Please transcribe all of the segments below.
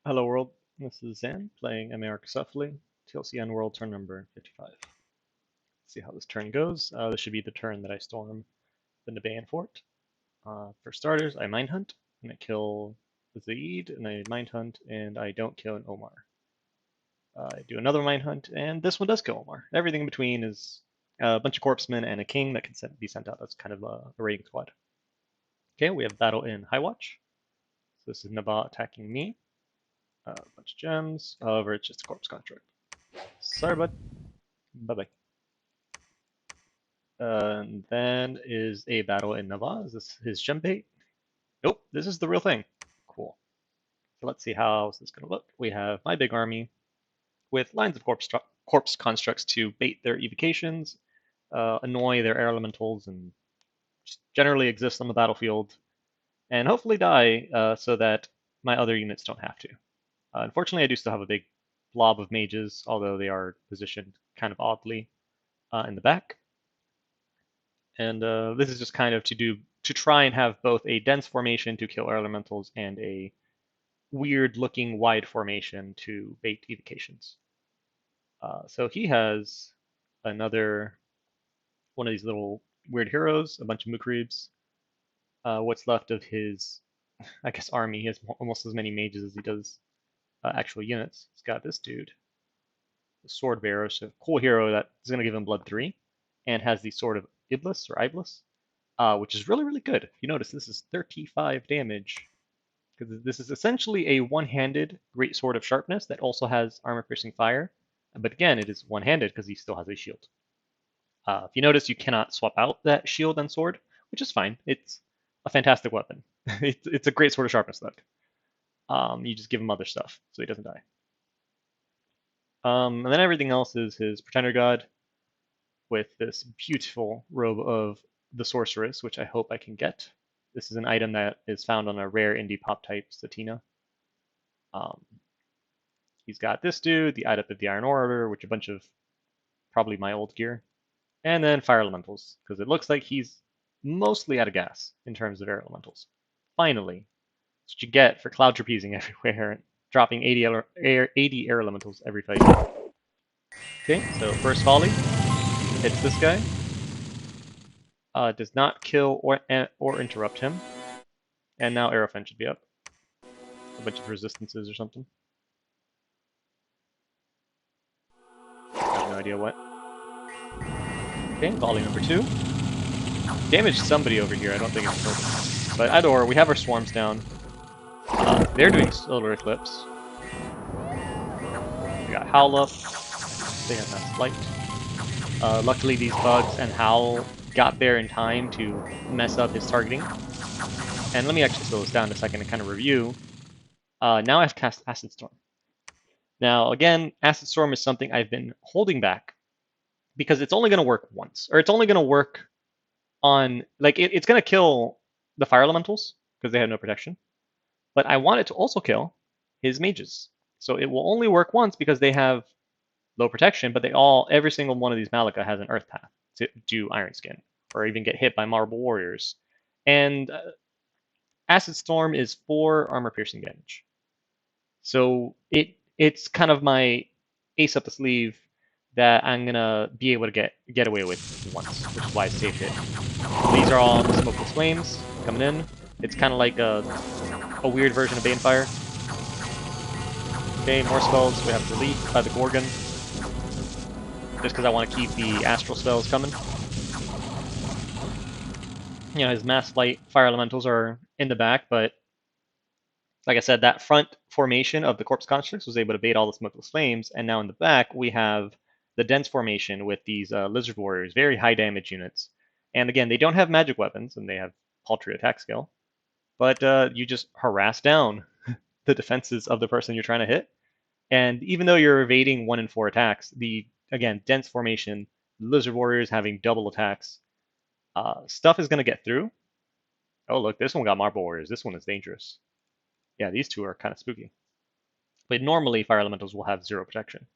Hello world, this is Zan playing America Suffly, TLC Endworld turn number 55. Let's see how this turn goes. This should be the turn that I storm the Nebaean fort. For starters, I Mind Hunt, and I kill Zaid, and I Mind Hunt, and I don't kill an Omar. I do another Mind Hunt, and this one does kill Omar. Everything in between is a bunch of corpsemen and a king that can be sent out as kind of a raiding squad. Okay, we have battle in High Watch. So this is Naba attacking me. A bunch of gems. However, it's just a corpse construct. Sorry, bud. Bye bye. And then is a battle in Nava. Is this his gem bait? Nope, this is the real thing. Cool. So let's see how this is going to look. We have my big army with lines of corpse constructs to bait their evocations, annoy their air elementals, and just generally exist on the battlefield, and hopefully die so that my other units don't have to. Unfortunately, I do still have a big blob of mages, although they are positioned kind of oddly in the back. And this is just kind of to try and have both a dense formation to kill air elementals and a weird looking wide formation to bait evocations. So he has another one of these little weird heroes, a bunch of Mukreebs. What's left of his, I guess, army. He has almost as many mages as he does actual units. He's got this dude, the Sword Bearer, so a cool hero that is going to give him blood 3, and has the Sword of Iblis or Iblis, which is really, really good. If you notice, this is 35 damage, because this is essentially a one-handed Great Sword of Sharpness that also has armor-piercing fire, but again, it is one-handed because he still has a shield. If you notice, you cannot swap out that shield and sword, which is fine. It's a fantastic weapon. It's a great Sword of Sharpness, look. You just give him other stuff so he doesn't die. And then everything else is his Pretender God with this beautiful robe of the Sorceress, which I hope I can get. This is an item that is found on a rare indie pop type Satina. Um, he's got this dude, the Adept of the Iron Orator, which a bunch of probably my old gear, and then Fire Elementals, because it looks like he's mostly out of gas in terms of air elementals. Finally, that's what you get for cloud trapezing everywhere, dropping 80 air elementals every fight. Okay, so first volley hits this guy. Does not kill or interrupt him. And now Aerofen should be up. A bunch of resistances or something. I have no idea what. Okay, volley number 2. Damaged somebody over here. I don't think it's killed him. But either or, we have our swarms down. They're doing solar eclipse. We got Howl up. They have Mass Flight. Luckily, these bugs and Howl got there in time to mess up his targeting. And let me actually slow this down a second and kind of review. Now I've cast Acid Storm. Now, again, Acid Storm is something I've been holding back because it's only going to work once, or it's only going to work on, like, it's going to kill the fire elementals because they have no protection, but I want it to also kill his mages. So it will only work once because they have low protection, but every single one of these Malika has an earth path to do Iron Skin, or even get hit by Marble Warriors. And Acid Storm is 4 armor piercing damage. So it's kind of my ace up the sleeve that I'm gonna be able to get away with once, which is why I saved it. These are all smokeless flames coming in. It's kind of like a weird version of Banefire. Okay, more spells. We have Relief by the Gorgon, just because I want to keep the astral spells coming. You know, his Mass Flight Fire Elementals are in the back, but like I said, that front formation of the Corpse Constructs was able to bait all the Smokeless Flames, and now in the back we have the Dense formation with these Lizard Warriors, very high damage units. And again, they don't have magic weapons, and they have paltry attack skill, but you just harass down the defenses of the person you're trying to hit. And even though you're evading 1 in 4 attacks, the, again, Dense formation, Lizard Warriors having double attacks, stuff is going to get through. Oh, look, this one got Marble Warriors. This one is dangerous. Yeah, these two are kind of spooky. But normally, fire elementals will have 0 protection.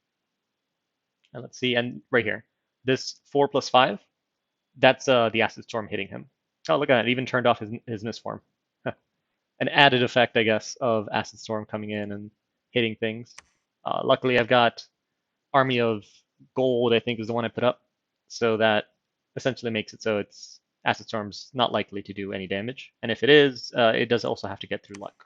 And let's see, and right here, this 4 plus 5, that's the Acid Storm hitting him. Oh, look at that, it even turned off his misform. An added effect, I guess, of Acid Storm coming in and hitting things. Luckily, I've got Army of Gold, I think is the one I put up, so that essentially makes it so it's Acid Storm's not likely to do any damage. And if it is, it does also have to get through luck.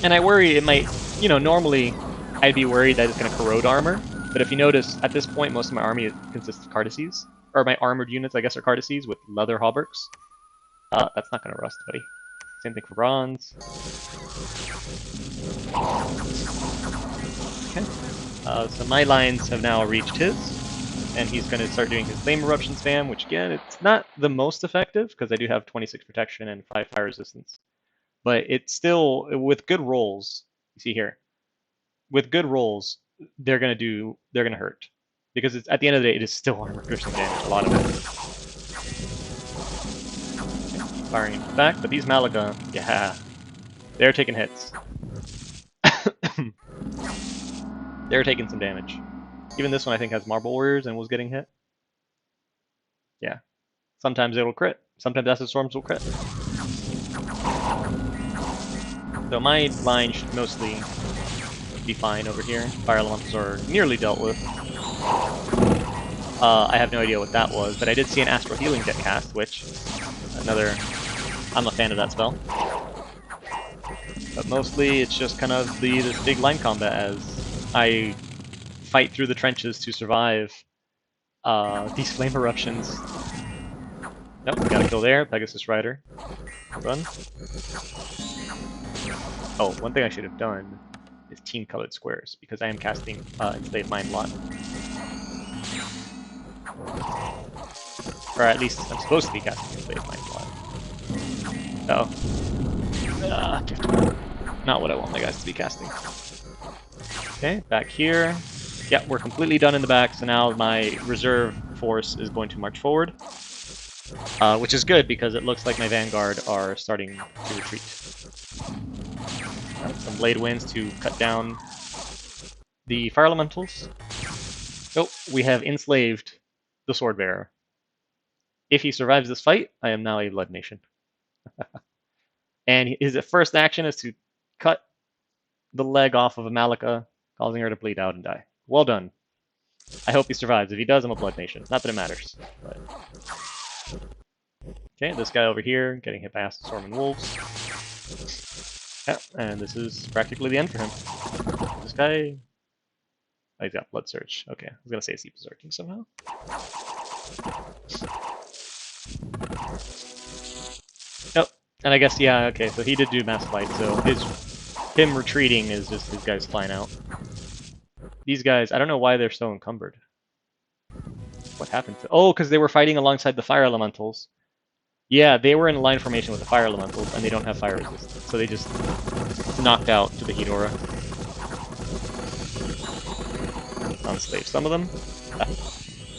And I worry it might, normally I'd be worried that it's going to corrode armor. But if you notice, at this point, most of my army consists of Cardaces. Or my armored units, I guess, are Cardaces with leather hauberks. That's not going to rust, buddy. Same thing for bronze. Okay. So my lines have now reached his. And he's going to start doing his Flame Eruption spam, which again, it's not the most effective, because I do have 26 protection and 5 fire resistance. But it's still, with good rolls, you see here, with good rolls, they're gonna hurt. Because it's, at the end of the day, it is still armor piercing damage, a lot of it. Okay, firing into the back, but these Malaga, yeah, they're taking hits. They're taking some damage. Even this one I think has Marble Warriors and was getting hit. Yeah. Sometimes it'll crit. Sometimes Acid Storms will crit. So my line should mostly be fine over here. Fire Elementals are nearly dealt with. I have no idea what that was, but I did see an Astral Healing get cast, which, I'm a fan of that spell. But mostly it's just kind of this big line combat as I fight through the trenches to survive these flame eruptions. Nope, we got a kill there. Pegasus Rider. Run. Oh, one thing I should have done is team-colored squares, because I am casting Enslaved Mind a lot. Or at least I'm supposed to be casting Enslaved Mind a lot. Uh-oh. Not what I want my guys to be casting. Okay, back here. Yeah, we're completely done in the back, so now my reserve force is going to march forward. Which is good, because it looks like my Vanguard are starting to retreat. Some Blade Winds to cut down the Fire Elementals. Oh, we have enslaved the Sword Bearer. If he survives this fight, I am now a Blood Nation. And his first action is to cut the leg off of Amalika, causing her to bleed out and die. Well done. I hope he survives. If he does, I'm a Blood Nation. Not that it matters. But... okay, this guy over here getting hit by Acid Storm and Wolves. Yeah, and this is practically the end for him. This guy... oh, he's got Blood Surge. Okay, I was gonna say is he berserking somehow? Nope. And I guess, yeah, okay, so he did do Mass Flight, so him retreating is just his guys flying out. These guys, I don't know why they're so encumbered. What happened to... oh, because they were fighting alongside the Fire Elementals. Yeah, they were in line formation with the Fire Elementals, and they don't have fire resistance, so they just knocked out to the Heat Aura. Unslave some of them.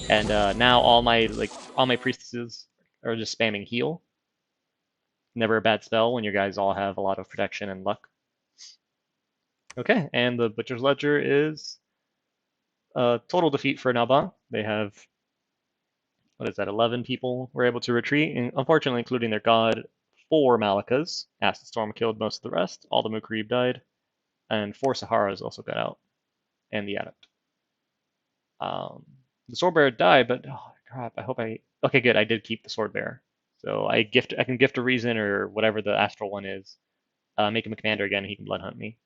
And now all my priestesses are just spamming heal. Never a bad spell when your guys all have a lot of protection and luck. Okay, and the Butcher's Ledger is a total defeat for Naba. They have, what is that, 11 people were able to retreat, and unfortunately including their god, 4 Malakas. Acid Storm killed most of the rest, all the Mukarib died, and 4 Saharas also got out, and the Adept. The Swordbearer died, but oh crap, I hope okay, good, I did keep the Swordbearer. So I can gift a reason or whatever the astral one is. Make him a commander again, and he can blood hunt me.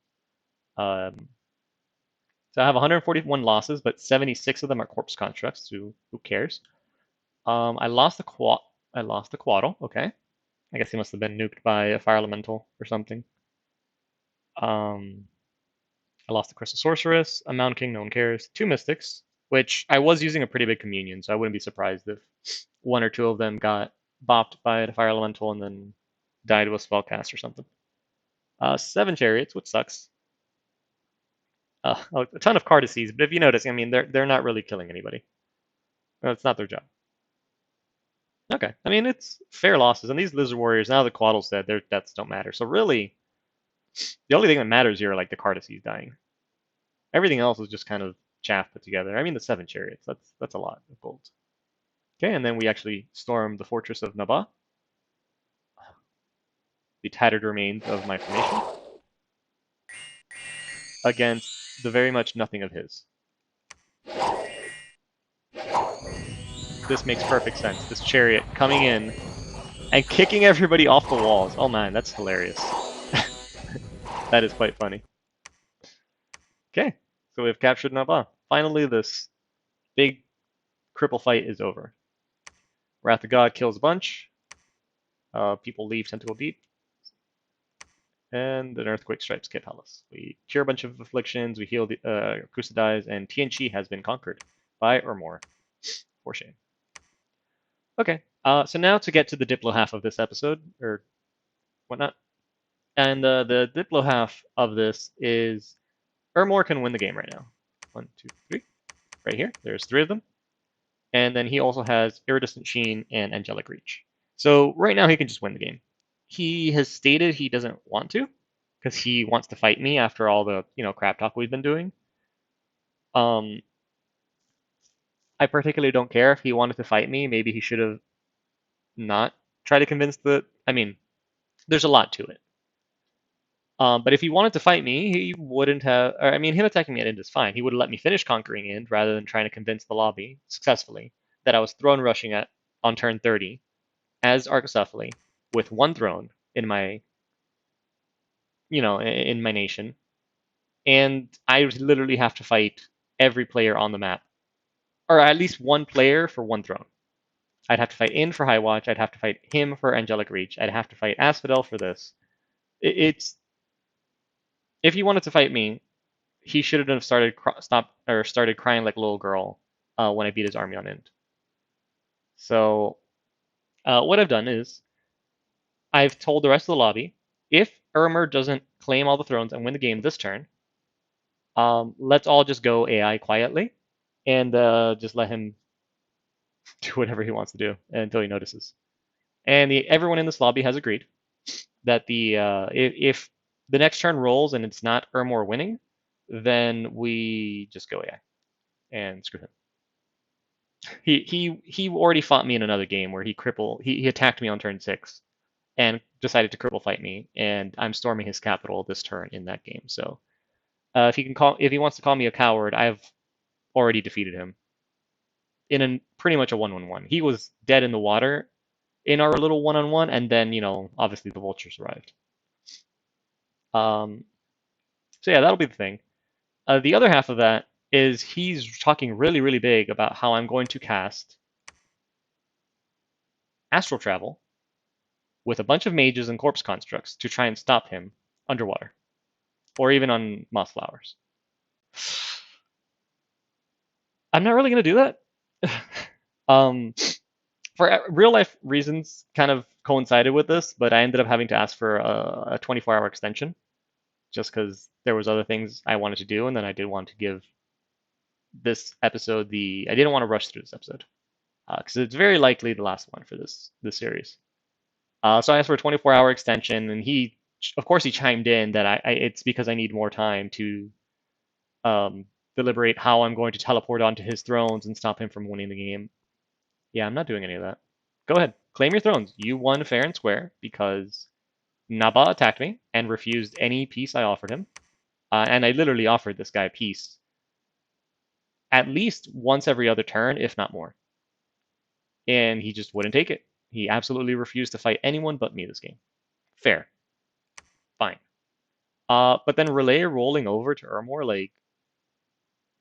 So I have 141 losses, but 76 of them are corpse constructs. So who cares? I lost the Quaddle. Okay, I guess he must have been nuked by a fire elemental or something. I lost the Crystal Sorceress, a Mound King, no one cares. 2 Mystics, which I was using a pretty big communion, so I wouldn't be surprised if 1 or 2 of them got bopped by the fire elemental and then died with spellcast or something. 7 Chariots, which sucks. A ton of Cardaces, but if you notice, I mean, they're not really killing anybody. It's not their job. Okay, I mean, it's fair losses, and these Lizard Warriors, now the Quaddle's dead, their deaths don't matter. So really, the only thing that matters here are like the Cardaces dying. Everything else is just kind of chaff put together. I mean, the 7 Chariots, that's a lot of gold. Okay, and then we actually storm the fortress of Naba. The tattered remains of my formation. against the very much nothing of his. This makes perfect sense. This chariot coming in and kicking everybody off the walls. Oh man, that's hilarious. That is quite funny. Okay, so we've captured Nava. Finally, this big cripple fight is over. Wrath of God kills a bunch. People leave Tentacle Deep. And an Earthquake strikes Kid Palace. We cure a bunch of afflictions, we heal the Crucidize, and Tianchi has been conquered by or more. For shame. Okay, so now to get to the Diplo half of this episode, or whatnot. And the Diplo half of this is Ermor can win the game right now. 1, 2, 3. Right here. There's 3 of them. And then he also has Iridescent Sheen and Angelic Reach. So right now he can just win the game. He has stated he doesn't want to, because he wants to fight me after all the crap talk we've been doing. I particularly don't care if he wanted to fight me. Maybe he should have not tried to convince the. I mean, there's a lot to it. But if he wanted to fight me, he wouldn't have. Or, I mean, him attacking me at End is fine. He would have let me finish conquering End rather than trying to convince the lobby successfully that I was throne rushing at on turn 30 as Archocephaly with 1 throne in my, in my nation, and I would literally have to fight every player on the map, or at least 1 player for 1 throne. I'd have to fight In for High Watch. I'd have to fight him for Angelic Reach. I'd have to fight Asphodel for this. It's if he wanted to fight me, he should have started crying like a little girl when I beat his army on End. So what I've done is I've told the rest of the lobby, if Ermer doesn't claim all the thrones and win the game this turn, let's all just go AI quietly and just let him do whatever he wants to do until he notices. And everyone in this lobby has agreed that if the next turn rolls and it's not Ermor winning, then we just go AI and screw him. He already fought me in another game where he attacked me on turn 6 and decided to cripple fight me, and I'm storming his capital this turn in that game. So if he wants to call me a coward, I've already defeated him in pretty much a 1-1-1. He was dead in the water in our little 1-on-1, and then obviously the vultures arrived. So yeah, that'll be the thing. The other half of that is he's talking really, really big about how I'm going to cast Astral Travel with a bunch of mages and corpse constructs to try and stop him underwater, or even on moss flowers. I'm not really going to do that. For real life reasons, kind of coincided with this, but I ended up having to ask for a 24-hour extension just because there was other things I wanted to do, and then I did want to give this episode I didn't want to rush through this episode because it's very likely the last one for this series. So I asked for a 24-hour extension, and of course, he chimed in that it's because I need more time to deliberate how I'm going to teleport onto his thrones and stop him from winning the game. Yeah, I'm not doing any of that. Go ahead, claim your thrones. You won fair and square because Naba attacked me and refused any peace I offered him. And I literally offered this guy peace at least once every other turn, if not more. And he just wouldn't take it. He absolutely refused to fight anyone but me this game. Fair. Fine. But then Relay rolling over to Ermor,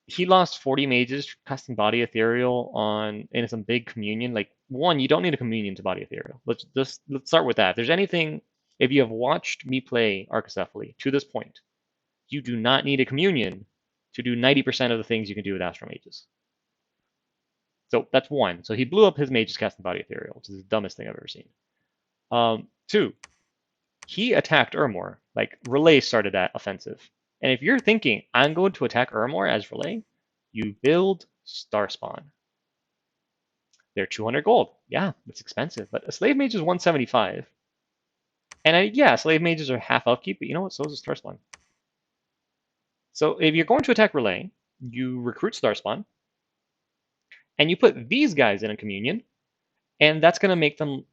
he lost 40 mages casting Body Ethereal in some big communion. One, you don't need a communion to Body Ethereal. Let's start with that. If you have watched me play Archocephaly to this point, you do not need a communion to do 90% of the things you can do with Astral Mages. So that's one. So he blew up his mages casting Body Ethereal, which is the dumbest thing I've ever seen. 2, he attacked Ermor. Relay started that offensive. And if you're thinking, I'm going to attack Ermor as Relay, you build Starspawn. They're 200 gold. Yeah, it's expensive, but a Slave Mage is 175. And yeah, Slave Mages are half upkeep, but you know what? So is a Starspawn. So if you're going to attack Relay, you recruit Starspawn, and you put these guys in a communion, and that's going to make them,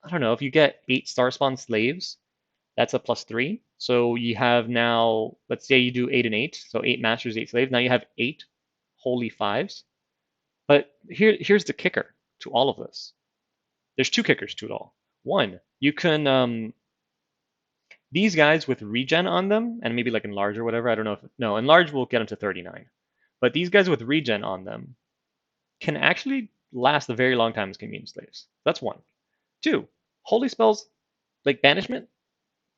I don't know, if you get 8 Starspawn slaves, That's a +3. So you have now, let's say you do 8 and 8, so 8 masters, 8 slaves. Now you have 8 holy 5s. But here's the kicker to all of this. There's two kickers to it all. One, you can these guys with regen on them, and maybe like enlarge or whatever. I don't know if no, enlarge will get them to 39. But these guys with regen on them can actually last a very long time as convenience slaves. That's one. Two, holy spells like banishment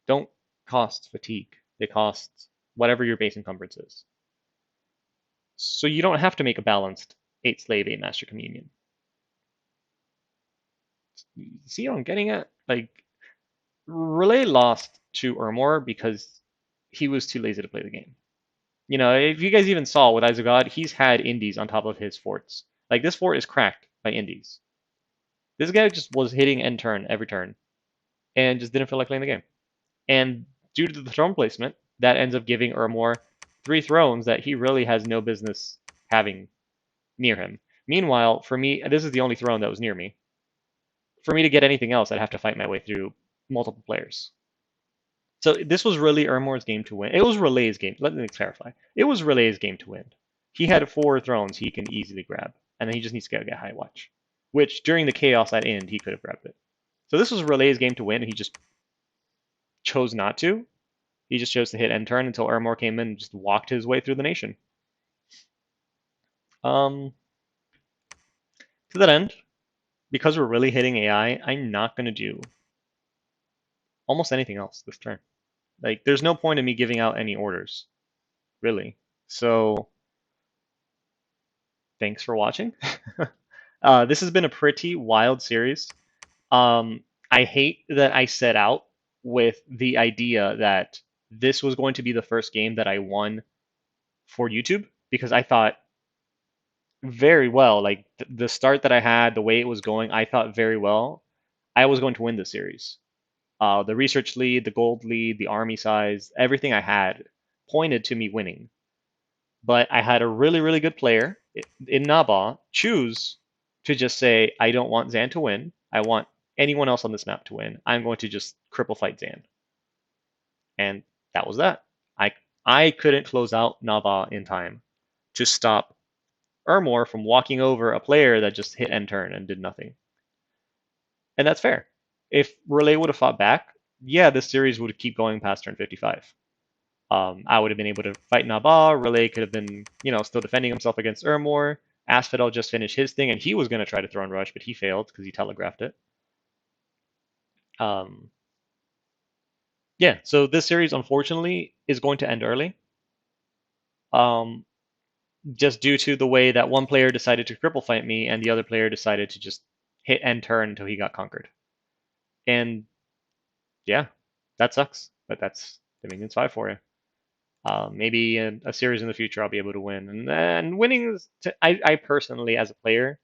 don't cost fatigue. They cost whatever your base encumbrance is. So you don't have to make a balanced 8 slave, 8 master communion. See what I'm getting at? Like Relay lost to Urmor because he was too lazy to play the game. You know, if you guys even saw with Eyes of God, he's had indies on top of his forts. Like this fort is cracked by indies. This guy just was hitting end turn every turn and just didn't feel like playing the game. And due to the throne placement, that ends up giving Urmor 3 thrones that he really has no business having near him. Meanwhile, for me, this is the only throne that was near me. For me to get anything else, I'd have to fight my way through multiple players. So this was really Ermor's game to win. It was Relay's game. Let me clarify. It was Relay's game to win. He had 4 thrones he can easily grab, and then he just needs to get high watch, which during the chaos at end he could have grabbed it. So this was Relay's game to win, and he just chose not to. He just chose to hit end turn until Ermor came in and just walked his way through the nation. To that end, because we're really hitting AI, I'm not going to do almost anything else this turn. Like, there's no point in me giving out any orders, really. So, thanks for watching. This has been a pretty wild series. I hate that I set out with the idea that this was going to be the first game that I won for YouTube because I thought very well, like the start that I had, the way it was going, I thought very well I was going to win the series. The research lead, the gold lead, the army size, everything I had pointed to me winning. But I had a really, really good player in Naba choose to just say, I don't want Zan to win. I want anyone else on this map to win. I'm going to just cripple fight Zan. And that was that. I I couldn't close out Naba in time to stop Ermor from walking over a player that just hit end turn and did nothing. And that's fair. If Relay would have fought back, yeah, this series would keep going past turn 55. I would have been able to fight Naba. Relay could have been, still defending himself against Ermor. Asphodel just finished his thing, and he was going to try to Throne Rush, but he failed because he telegraphed it. Um, yeah, so this series, unfortunately, is going to end early. Um, just due to the way that one player decided to cripple fight me, and the other player decided to just hit end turn until he got conquered. And yeah, that sucks, but that's Dominion's 5 for you. Maybe in a series in the future I'll be able to win. And then winning is, I personally, as a player,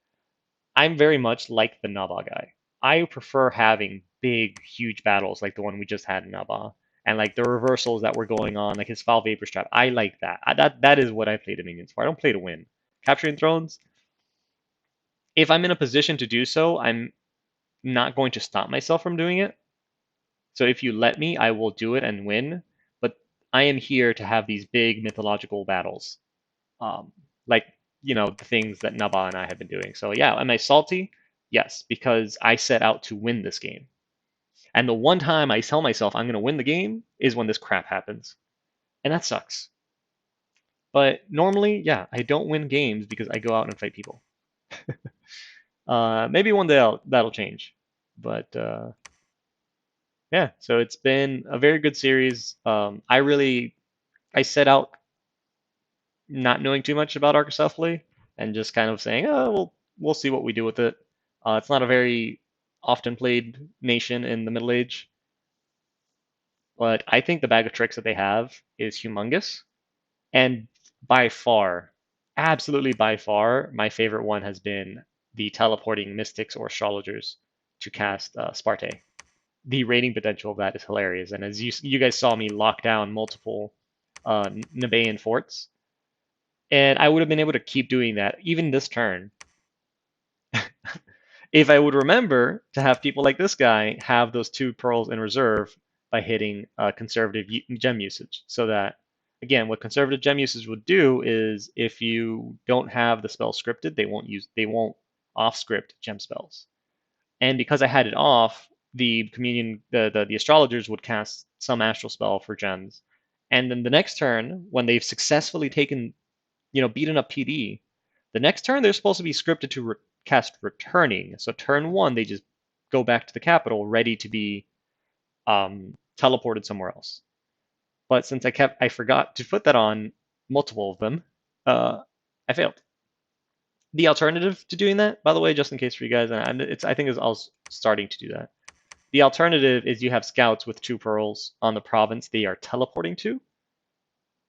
I'm very much like the Naba guy. I prefer having big, huge battles like the one we just had in Naba, and like the reversals that were going on, like his foul vapor strap. I like that. That is what I play Dominions for. I don't play to win. Capturing thrones. If I'm in a position to do so, I'm not going to stop myself from doing it. So if you let me, I will do it and win. But I am here to have these big mythological battles, um, like the things that Naba and I have been doing. So yeah, am I salty? Yes, because I set out to win this game. And the one time I tell myself I'm going to win the game is when this crap happens, and that sucks. But normally, yeah, I don't win games because I go out and fight people. Maybe one day that'll change, but yeah. So it's been a very good series. I set out not knowing too much about Archocephaly and just kind of saying, oh, we'll see what we do with it. It's not a very often played nation in the Middle Age, but I think the bag of tricks that they have is humongous. And by far, absolutely by far, my favorite one has been the teleporting mystics or astrologers to cast Sparte. The rating potential of that is hilarious. And as you guys saw me lock down multiple Nebaean forts, and I would have been able to keep doing that even this turn if I would remember to have people like this guy have those 2 pearls in reserve by hitting conservative gem usage. So that, again, what conservative gem usage would do is if you don't have the spell scripted, they won't off script gem spells. And because I had it off, the astrologers would cast some astral spell for gems, and then the next turn, when they've successfully taken, beaten up PD, the next turn they're supposed to be scripted to cast returning. So turn one, they just go back to the capital, ready to be teleported somewhere else. But since I forgot to put that on multiple of them, I failed. The alternative to doing that, by the way, just in case for you guys, and I think is also starting to do that. The alternative is you have scouts with 2 pearls on the province they are teleporting to,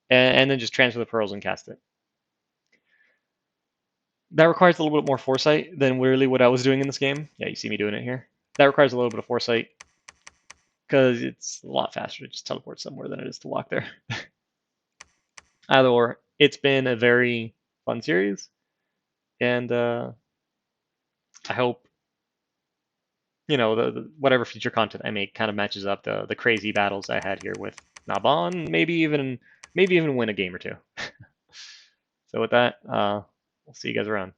and then just transfer the pearls and cast it. That requires a little bit more foresight than really what I was doing in this game. Yeah, you see me doing it here. That requires a little bit of foresight because it's a lot faster to just teleport somewhere than it is to walk there. Either or, it's been a very fun series, and I hope whatever future content I make kind of matches up the crazy battles I had here with Naban, maybe even win a game or two. So with that, we'll see you guys around.